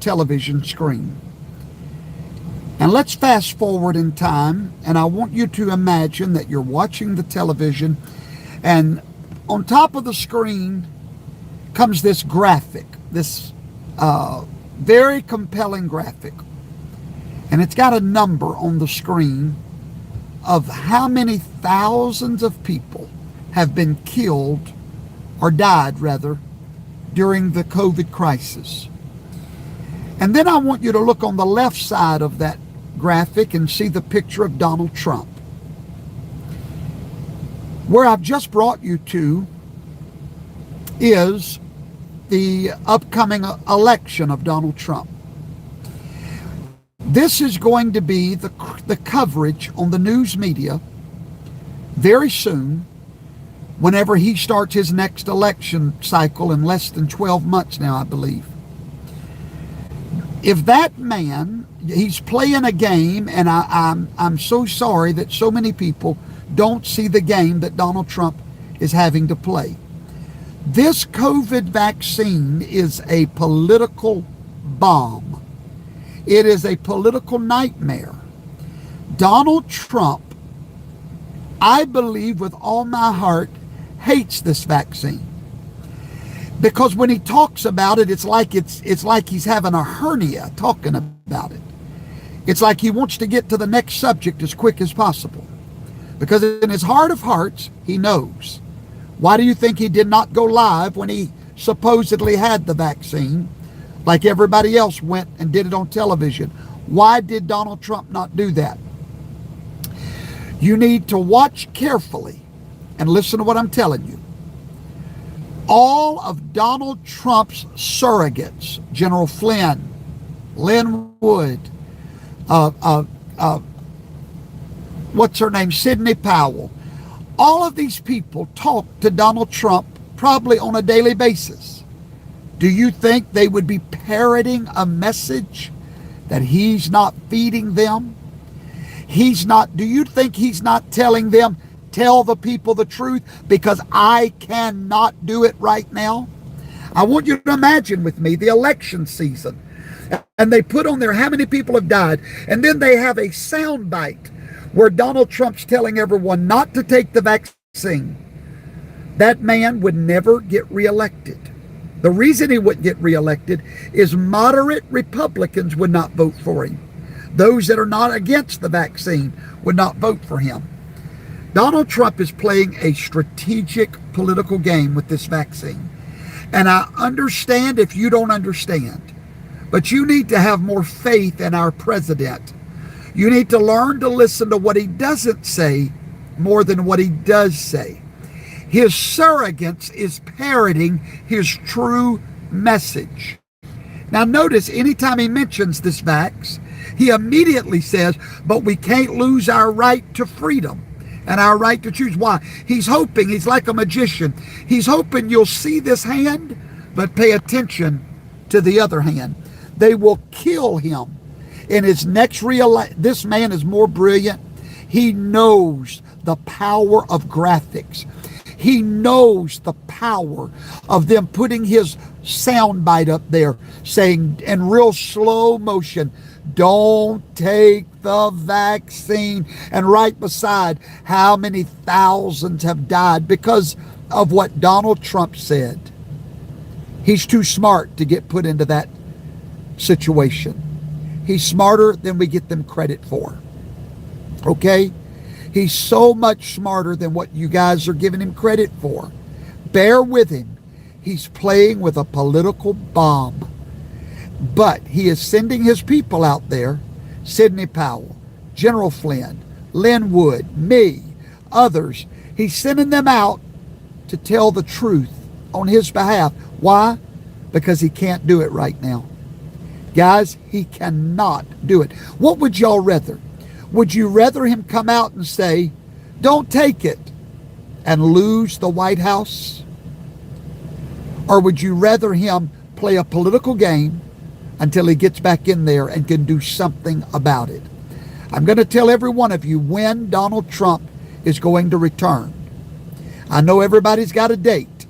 television screen. And let's fast forward in time, and I want you to imagine that you're watching the television, and on top of the screen comes this graphic, this very compelling graphic. And it's got a number on the screen of how many thousands of people have been killed, or died rather, during the COVID crisis. And then I want you to look on the left side of that graphic and see the picture of Donald Trump. Where I've just brought you to is the upcoming election of Donald Trump. This is going to be the coverage on the news media very soon, whenever he starts his next election cycle in less than 12 months now, I believe. If that man, he's playing a game, and I'm so sorry that so many people don't see the game that Donald Trump is having to play. This COVID vaccine is a political bomb. It is a political nightmare. Donald Trump, I believe with all my heart, hates this vaccine. Because when he talks about it, it's like he's having a hernia talking about it. It's like he wants to get to the next subject as quick as possible. Because in his heart of hearts, he knows. Why do you think he did not go live when he supposedly had the vaccine, like everybody else went and did it on television? Why did Donald Trump not do that? You need to watch carefully and listen to what I'm telling you. All of Donald Trump's surrogates, General Flynn, Lynn Wood, what's her name, Sidney Powell, all of these people talk to Donald Trump probably on a daily basis. Do you think they would be parroting a message that he's not feeding them? Do you think he's not telling them, tell the people the truth because I cannot do it right now? I want you to imagine with me the election season, and they put on there how many people have died, and then they have a sound bite where Donald Trump's telling everyone not to take the vaccine. That man would never get reelected. The reason he wouldn't get reelected is moderate Republicans would not vote for him. Those that are not against the vaccine would not vote for him. Donald Trump is playing a strategic political game with this vaccine. And I understand if you don't understand, but you need to have more faith in our president. You need to learn to listen to what he doesn't say more than what he does say. His surrogates is parroting his true message. Now notice, anytime he mentions this vax, he immediately says, but we can't lose our right to freedom and our right to choose. Why? He's hoping, he's like a magician. He's hoping you'll see this hand, but pay attention to the other hand. They will kill him in his next this man is more brilliant. He knows the power of graphics. He knows the power of them putting his soundbite up there saying in real slow motion, don't take the vaccine. And right beside, how many thousands have died because of what Donald Trump said. He's too smart to get put into that situation. He's smarter than we get them credit for. Okay? He's so much smarter than what you guys are giving him credit for. Bear with him. He's playing with a political bomb. But he is sending his people out there, Sidney Powell, General Flynn, Lynn Wood, me, others. He's sending them out to tell the truth on his behalf. Why? Because he can't do it right now. Guys, he cannot do it. What would y'all rather? Would you rather him come out and say, don't take it, and lose the White House? Or would you rather him play a political game until he gets back in there and can do something about it? I'm going to tell every one of you when Donald Trump is going to return. I know everybody's got a date,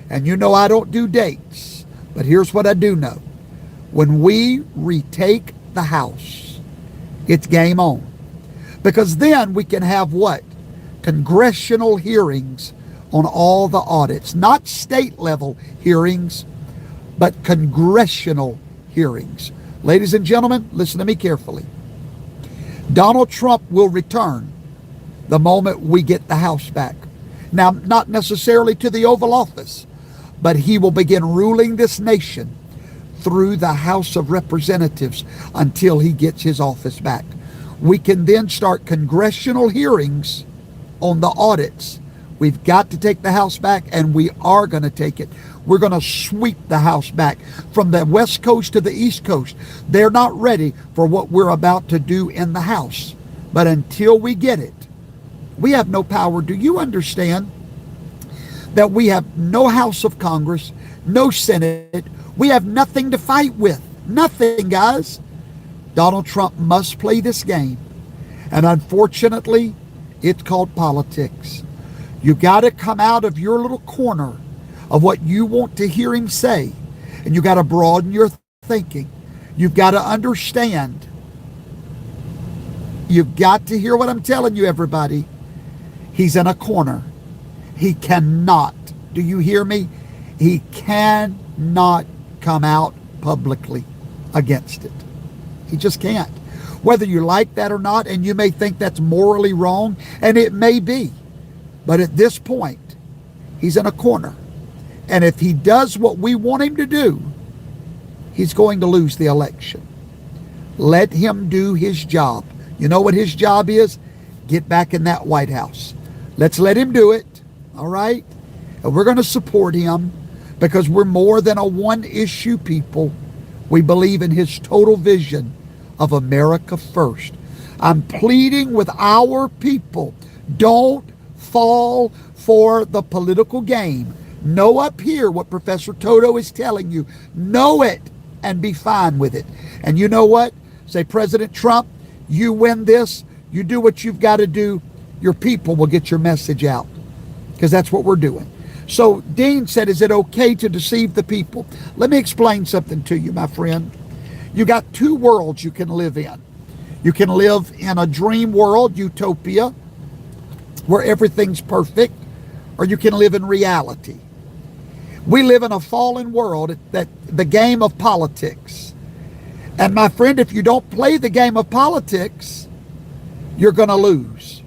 and you know I don't do dates, but here's what I do know. When we retake the House, it's game on. Because then we can have what? Congressional hearings on all the audits. Not state level hearings, but congressional hearings. Ladies and gentlemen, listen to me carefully. Donald Trump will return the moment we get the House back. Now, not necessarily to the Oval Office, but he will begin ruling this nation through the House of Representatives until he gets his office back. We can then start congressional hearings on the audits. We've got to take the House back, and we are going to take it. We're going to sweep the House back from the West Coast to the East Coast. They're not ready for what we're about to do in the House. But until we get it, we have no power. Do you understand that we have no House of Congress, no Senate? We have nothing to fight with. Nothing, guys. Donald Trump must play this game. And unfortunately, it's called politics. You got to come out of your little corner of what you want to hear him say. And you got to broaden your thinking. You've got to understand. You've got to hear what I'm telling you, everybody. He's in a corner. He cannot, do you hear me? He cannot come out publicly against it. He just can't. Whether you like that or not, and you may think that's morally wrong, and it may be. But at this point, he's in a corner. And if he does what we want him to do, he's going to lose the election. Let him do his job. You know what his job is? Get back in that White House. Let's let him do it, all right? And we're going to support him because we're more than a one-issue people. We believe in his total vision of America first. I'm pleading with our people, don't fall for the political game. Know up here what Professor Toto is telling you. Know it and be fine with it. And you know what? Say, President Trump, you win this. You do what you've got to do. Your people will get your message out. Because that's what we're doing. So Dean said, is it okay to deceive the people? Let me explain something to you, my friend. You got two worlds you can live in. You can live in a dream world, utopia, where everything's perfect, or you can live in reality. We live in a fallen world, that the game of politics. And my friend, if you don't play the game of politics, you're going to lose.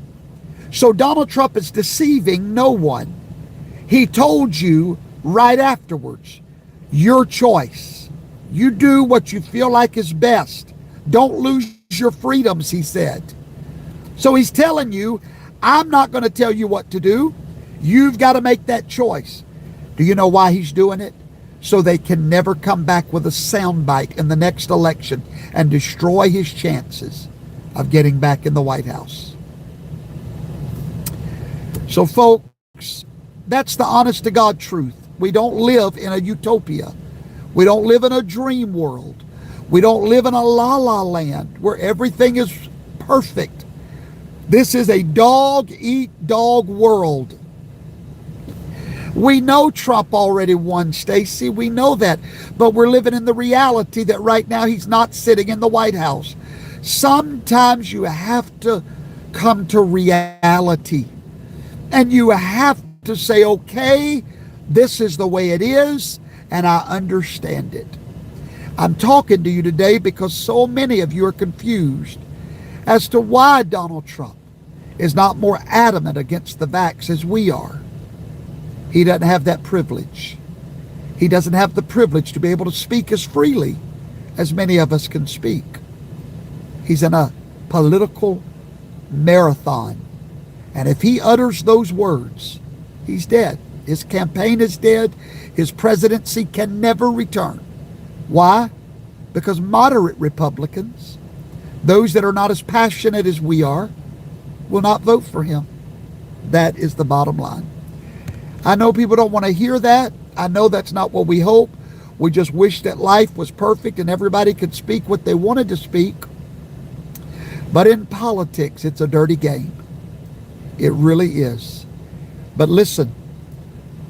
So Donald Trump is deceiving no one. He told you right afterwards, your choice. You do what you feel like is best. Don't lose your freedoms, he said. So he's telling you, I'm not going to tell you what to do. You've got to make that choice. Do you know why he's doing it? So they can never come back with a soundbite in the next election and destroy his chances of getting back in the White House. So folks, that's the honest to God truth. We don't live in a utopia. We don't live in a dream world. We don't live in a la-la land where everything is perfect. This is a dog-eat-dog world. We know Trump already won, Stacy. We know that. But we're living in the reality that right now he's not sitting in the White House. Sometimes you have to come to reality. And you have to say, okay, this is the way it is, and I understand it. I'm talking to you today because so many of you are confused as to why Donald Trump is not more adamant against the vax as we are. He doesn't have that privilege. He doesn't have the privilege to be able to speak as freely as many of us can speak. He's in a political marathon. And if he utters those words, he's dead. His campaign is dead. His presidency can never return. Why? Because moderate Republicans, those that are not as passionate as we are, will not vote for him. That is the bottom line. I know people don't want to hear that. I know that's not what we hope. We just wish that life was perfect and everybody could speak what they wanted to speak. But in politics, it's a dirty game. It really is. But listen,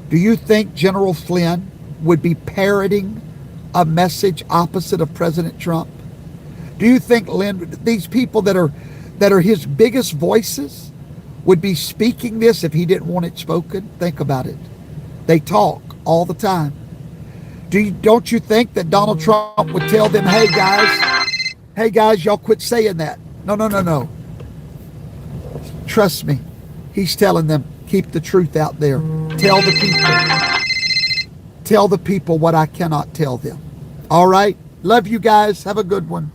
do you think General Flynn would be parroting a message opposite of President Trump? Do you think these people that are his biggest voices would be speaking this if he didn't want it spoken? Think about it. They talk all the time. Don't you think that Donald Trump would tell them, hey guys, y'all quit saying that? No. Trust me. He's telling them, keep the truth out there. Tell the people what I cannot tell them. All right? Love you guys. Have a good one.